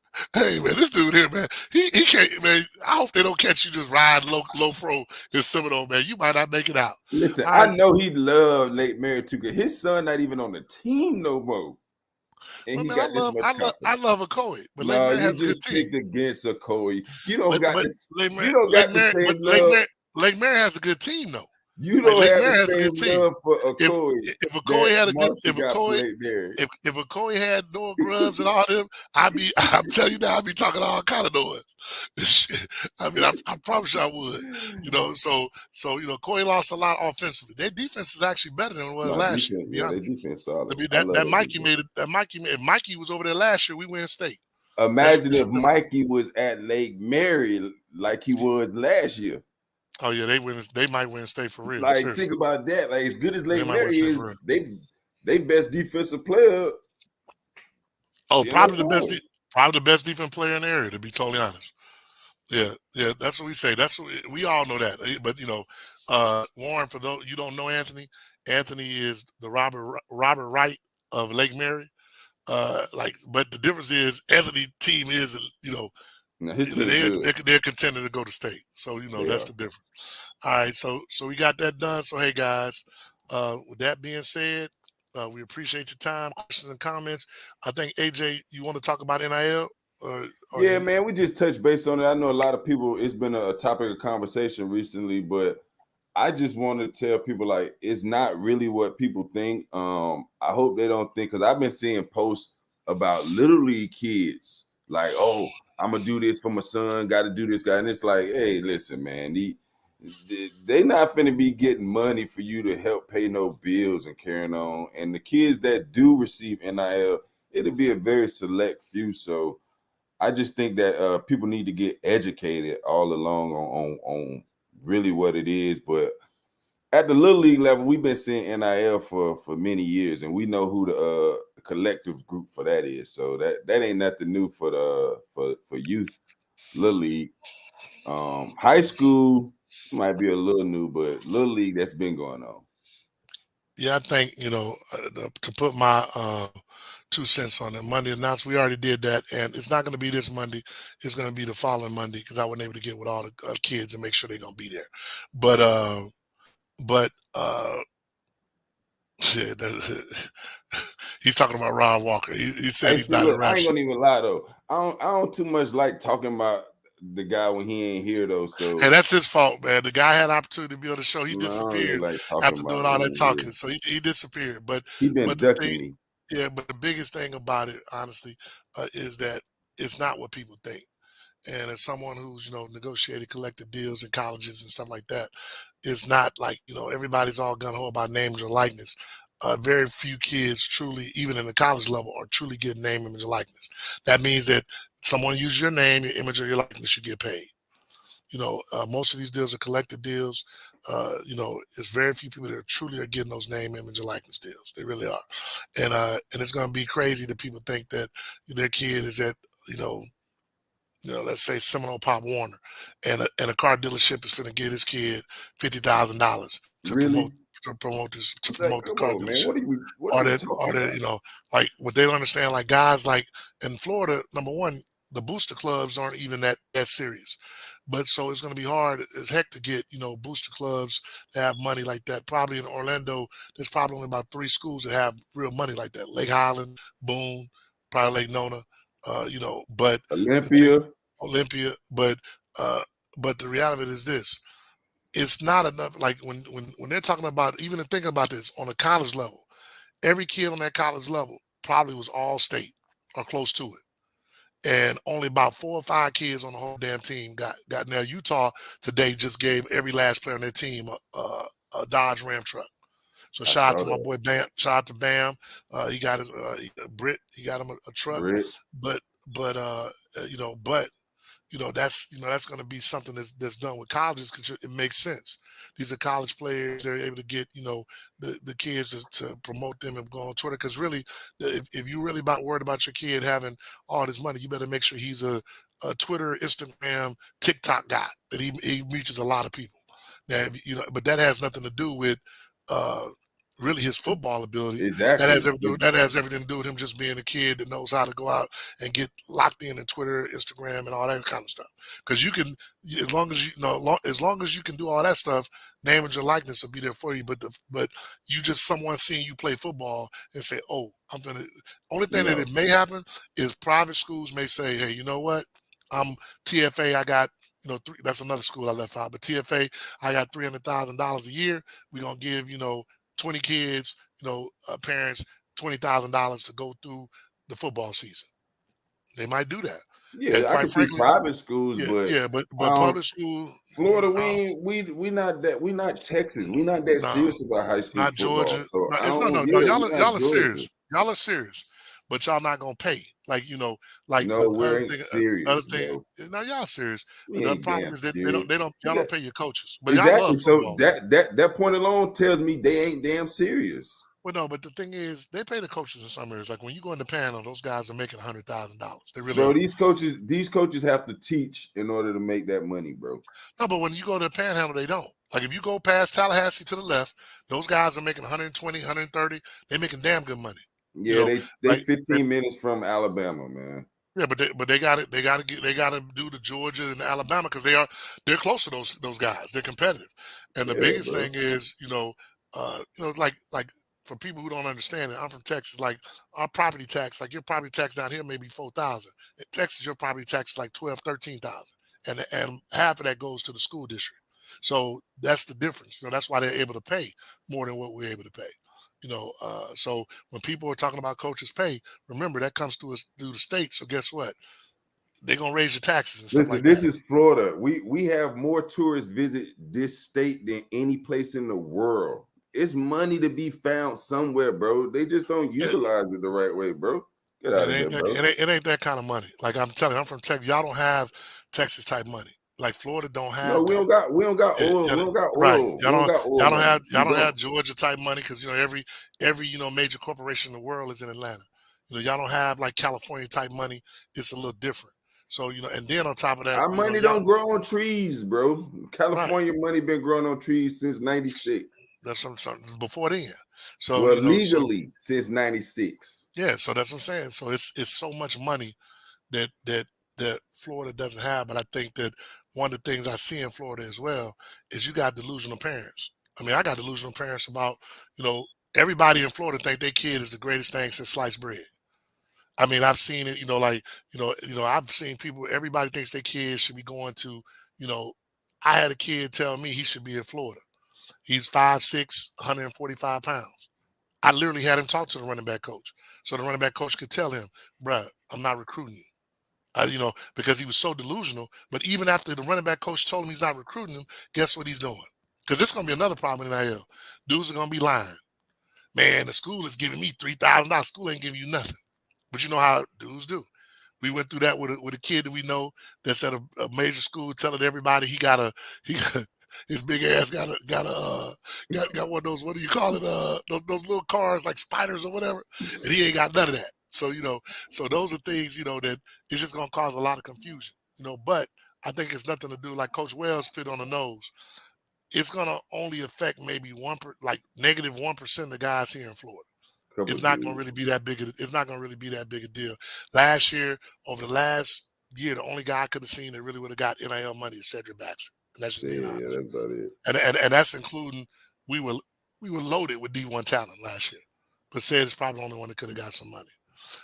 this dude here, man, he can't, man. I hope they don't catch you just riding low pro in Seminole, man. You might not make it out. Listen, I know he loved Lake Mary too, because his son not even on the team no more. And I love Okoye, but Lake Mary has a good team. Picked against Okoye. You don't Lake Mary has a good team though. You don't have the same love for Okoye. If Okoye had no grubs and all them, I'm telling you now, I'd be talking all kind of noise. I mean, I promise you I would. So Okoye lost a lot offensively. Their defense is actually better than it was last year. To be honest, their defense solid. I mean, that Mikey made it. That Mikey, if Mikey was over there last year, we win state. Imagine if Mikey was at Lake Mary like he was last year. Oh yeah, they might win state for real. Like, seriously. Think about that. Like, as good as Lake Mary is, they best defensive player. Oh, probably the best defensive player in the area, to be totally honest. Yeah, that's what we say. We all know that. But Warren, for those you don't know, Anthony is the Robert Wright of Lake Mary. But the difference is Anthony's team is they're contending to go to state. So, that's the difference. All right. So we got that done. So, hey, guys, with that being said, we appreciate your time, questions and comments. I think, AJ, you want to talk about NIL? Man, we just touched base on it. I know a lot of people, it's been a topic of conversation recently, but I just want to tell people, like, it's not really what people think. I hope they don't think, because I've been seeing posts about Little League kids like, oh, I'm gonna do this for my son, gotta do this guy. And it's like, hey, listen, man, they not finna be getting money for you to help pay no bills and carrying on. And the kids that do receive NIL, it'll be a very select few. So I just think that people need to get educated all along on really what it is. But at the little league level, we've been seeing NIL for many years, and we know who the collective group for that is. So that ain't nothing new for youth little league. High school might be a little new, but little league that's been going on. Yeah, I think to put my 2 cents on it. Monday announced we already did that, and it's not going to be this Monday. It's going to be the following Monday because I wasn't able to get with all the kids and make sure they're going to be there. But yeah, he's talking about Ron Walker. He said Hey, he's see, not look, I ain't irrational. gonna even lie though. I don't too much like talking about the guy when he ain't here though. So Hey, that's his fault, man. The guy had an opportunity to be on the show. He I don't really disappeared like talking after about doing all when he that ain't talking. here. So he disappeared. But He been the ducking thing, me. yeah, but the biggest thing about it, honestly, is that it's not what people think. And as someone who's negotiated collective deals in colleges and stuff like that, it's not like everybody's all gun ho about names or likeness. Very few kids truly, even in the college level, are truly getting name, image, or likeness. That means that someone uses your name, your image, or your likeness, you get paid. Most of these deals are collective deals. It's very few people that truly are getting those name, image, and likeness deals. They really are, and it's going to be crazy that people think that their kid is at you know let's say Seminole Pop Warner, and a car dealership is going to give his kid $50,000 to Really? Like, promote the come car on, man. dealership. What are Or we that, talking about? like what they don't understand, like guys like in Florida, number one, the booster clubs aren't even that serious. But so it's going to be hard as heck to get, booster clubs to have money like that. Probably in Orlando, there's probably only about 3 schools that have real money like that. Lake Highland, Boone, probably Lake Nona, but the thing, Olympia. Olympia, but the reality of it is this: it's not enough. Like when they're talking about even thinking about this on a college level, every kid on that college level probably was all state or close to it, and only about 4 or 5 kids on the whole damn team got. Now Utah today just gave every last player on their team a Dodge Ram truck. So I shout out saw to my that. boy Bam. Shout out to Bam. He got his Brit. He got him a truck. Britt. But but you know but that's going to be something that's done with colleges because it makes sense. These are college players. They're able to get the kids to promote them and go on Twitter. Because really, if you really worried about your kid having all this money, you better make sure he's a Twitter, Instagram, TikTok guy that he reaches a lot of people. Now, but that has nothing to do with uh, really his football ability. Exactly. That has everything to do with him just being a kid that knows how to go out and get locked in Twitter, Instagram, and all that kind of stuff. Because you can, as long as as long as you can do all that stuff, name and your likeness will be there for you. But you just someone seeing you play football and say, "Oh, I'm gonna." Only You thing that know, it may happen is private schools may say, "Hey, you know what? I'm TFA. I got." That's another school I left out. But TFA, I got $300,000 a year. We're gonna give 20 kids, parents $20,000 to go through the football season. They might do that, and yeah, I quite can see frankly, private schools, yeah, but yeah. But um, public school, Florida, we not that, we not Texas. We not that no, serious about high school not football. Georgia. So No, I it's no, don't, no, no. yeah, we not Y'all are Georgia. serious. Y'all are serious, but y'all not gonna pay. Like No, but we ain't other serious, thing. bro. Now y'all serious, We but the other ain't problem damn is that serious. We y'all got don't pay your coaches, but y'all exactly. love So football. that point alone tells me they ain't damn serious. Well, no, but the thing is, they pay the coaches in some areas. Like when you go in the panel, those guys are making $100,000. They really Bro, are. these coaches have to teach in order to make that money, bro. No, but when you go to the panhandle, they don't. Like if you go past Tallahassee to the left, those guys are making 120, 130. They're making damn good money. You Yeah, know, they like 15 minutes from Alabama, man. yeah, but they got it. They got to do the Georgia and the Alabama because they're close to those guys. They're competitive, and the Yeah, biggest bro. thing is like for people who don't understand it, I'm from Texas. Like our property tax, like your property tax down here may be 4,000. In Texas, your property tax is like 12, 13,000, and half of that goes to the school district. So that's the difference. That's why they're able to pay more than what we're able to pay. So when people are talking about coaches' pay, remember that comes through us through the state. So guess what? they're gonna raise your taxes and stuff Listen, like this that. is Florida. We have more tourists visit this state than any place in the world. It's money to be found somewhere, bro. They just don't It, utilize it the right way, bro. Get it out of here, ain't that bro. it ain't that kind of money. Like I'm telling you, I'm from Texas. Y'all don't have Texas type money. Like Florida don't No, have we that. don't got Yeah, oil. yeah, We don't got right. oil. We don't got oil money. Y'all We don't don't. have Georgia type money because every major corporation in the world is in Atlanta. Y'all don't have like California type money. It's a little different. So and then on top of that, Our money y'all don't grow on trees, bro. right. California money been growing on trees since '96. That's something before then. So Well, so legally since '96. yeah. So that's what I'm saying. So it's so much money that Florida doesn't have. But I think that one of the things I see in Florida as well is you got delusional parents. I mean, I got delusional parents about you know everybody in Florida think their kid is the greatest thing since sliced bread. I mean, I've seen it. I've seen people. Everybody thinks their kids should be going to. You know, I had a kid tell me he should be in Florida. He's 5'6", 145 pounds. I literally had him talk to the running back coach. So the running back coach could tell him, bruh, I'm not recruiting you. Because he was so delusional. But even after the running back coach told him he's not recruiting him, guess what he's doing? Because this is going to be another problem in NIL. Dudes are going to be lying. Man, the school is giving me $3,000. School ain't giving you nothing. But you know how dudes do. We went through that with a kid that we know that's at a major school, telling everybody he got, his big ass got one of those, what do you call it, those little cars like spiders or whatever, and he ain't got none of that. So so those are things that it's just gonna cause a lot of confusion. But I think it's nothing to do like Coach Wells put on the nose. It's gonna only affect maybe like -1% of the guys here in Florida. Couple It's of not going to dudes. really be that big. It's not going to really be that big a deal. Last year, over the last year, the only guy I could have seen that really would have got NIL money is Cedric Baxter, and that's just being Yeah, honest. that's about it. And that's including we were we were loaded with D1 talent last year, but Ced is probably the only one that could have got some money.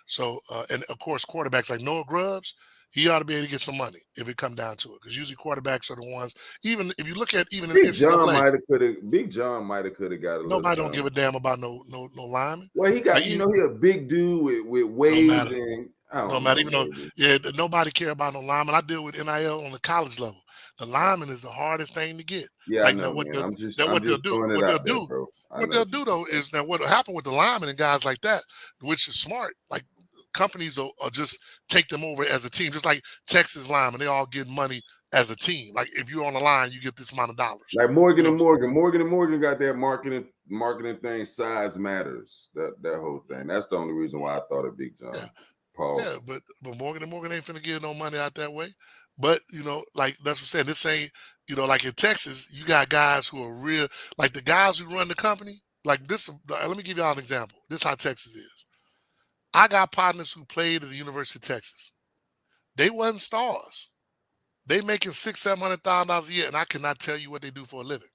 So and of course, quarterbacks like Noah Grubbs, he ought to be able to get some money if it come down to it, because usually quarterbacks are the ones. Even if you look at even in Big John NCAA, might have could have. Big John might have could have got a little nobody don't give something. a damn about no lineman. Well, he got Like you, he a big dude with no waves matter. and I No don't matter, know, even though, baby. yeah, nobody care about no lineman. I deal with NIL on the college level. The lineman is the hardest thing to get. Yeah, I Like now, know, man. I'm what they'll just do, throwing it what they'll out there, do, bro. I what know they'll what you're do saying. though is that what happened with the linemen and guys like that, which is smart. Like companies will just take them over as a team, just like Texas linemen. They all get money as a team. Like if you're on the line, you get this amount of dollars. Like You Morgan know, and Morgan. Morgan and Morgan got that marketing thing. Size matters. That whole thing. That's the only reason why I thought of Big John. yeah. Paul. Yeah, but Morgan and Morgan ain't finna give no money out that way. But like that's what I'm saying. This ain't like in Texas, you got guys who are real, like the guys who run the company. Like this, let me give y'all an example. This is how Texas is. I got partners who played at the University of Texas. They wasn't stars. They making $600,000-700,000 a year, and I cannot tell you what they do for a living.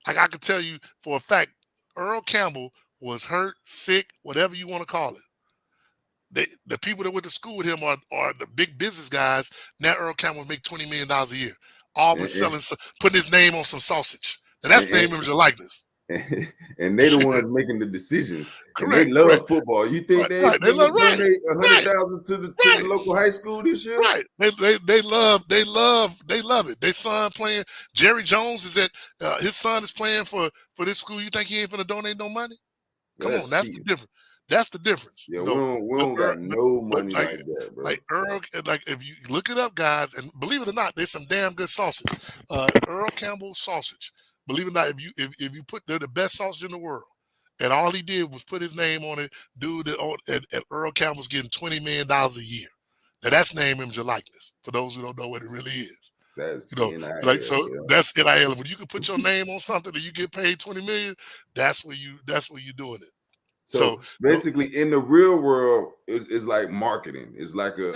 Like I can tell you for a fact, Earl Campbell was hurt, sick, whatever you want to call it. The people that went to school with him are the big business guys. Now Earl Campbell make $20 million a year, all And with putting his name on some sausage. And that's and, name, image, and likeness. and they the ones making the decisions, and they Correct. love football. You think they Right. They love finna donate right. 100,000 to the Right. local high school this year? Right. They love it. Their son playing. Jerry Jones is his son is playing for this school. You think he ain't gonna donate no money? Come on, that's the cheating. difference. That's the difference. Yeah, we don't got no money like that, bro. Like Earl, like if you look it up, guys, and believe it or not, there's some damn good sausage. Earl Campbell sausage. Believe it or not, if you they're the best sausage in the world, and all he did was put his name on it, dude. And Earl Campbell's getting $20 million a year. Now that's name, image, and likeness. For those who don't know what it really is. That's NIL, yeah. that's NIL. When you can put your name on something and you get paid $20 million, that's where you doing it. So basically, in the real world, it's like marketing. It's like what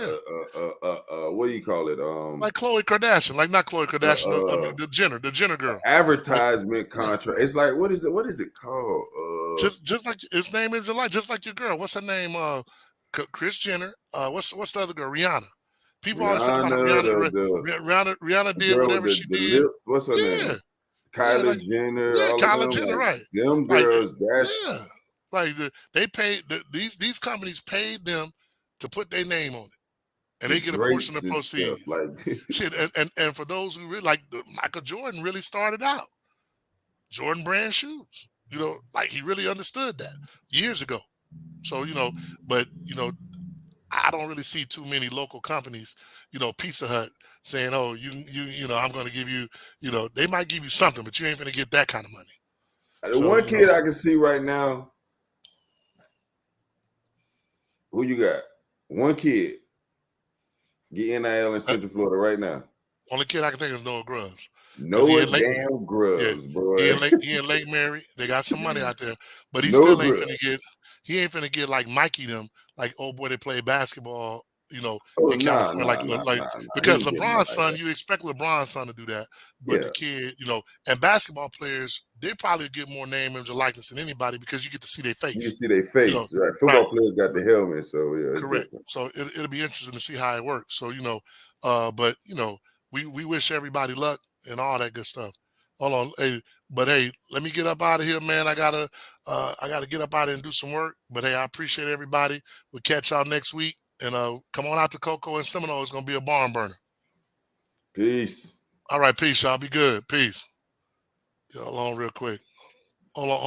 do you call it? Like Khloe Kardashian, like not Khloe Kardashian. I mean the Jenner girl. Advertisement contract. It's like what is it called? Just like its name is like just like your girl. What's her name? Kris Jenner. What's the other girl? Rihanna. People always talk about Rihanna. Rihanna did whatever she did. Lips. What's her name? Kylie Jenner. Kylie Jenner, right? Them girls. Like they paid these companies paid them to put their name on it. and the they get a portion of Drakes the and stuff. proceeds. Like, Shit, and for those who really like Michael Jordan really started out Jordan brand shoes. You know, like he really understood that years ago. So, but I don't really see too many local companies, Pizza Hut saying, "Oh, I'm going to give you, they might give you something, but you ain't going to get that kind of money." the So, one kid I can see right now, who you got? One kid get NIL in Central Florida right now. only kid I can think of is Noah Grubbs. Noah Lake, damn yeah, Grubbs, boy. he in Lake Mary. They got some money out there, but he Noah still ain't Grubbs. finna get. He ain't finna get like Mikey them, like oh boy, they play basketball, Oh, in California, like He because ain't getting that LeBron's like son, that. you expect LeBron's son to do that, but Yeah. the kid, and basketball players, they probably get more name, image, or likeness than anybody because you get to see their You can face. see their face, right? Right. Football players got the helmet, so yeah, it's Correct. different. So it'll be interesting to see how it works. So but we wish everybody luck and all that good stuff. Hold on, hey, but hey, let me get up out of here, man. I gotta get up out and do some work. But hey, I appreciate everybody. We'll catch y'all next week, and come on out to Cocoa and Seminole. It's gonna be a barn burner. Peace. All right, peace, y'all. Be good. Peace. Hold on, real quick. Hold on.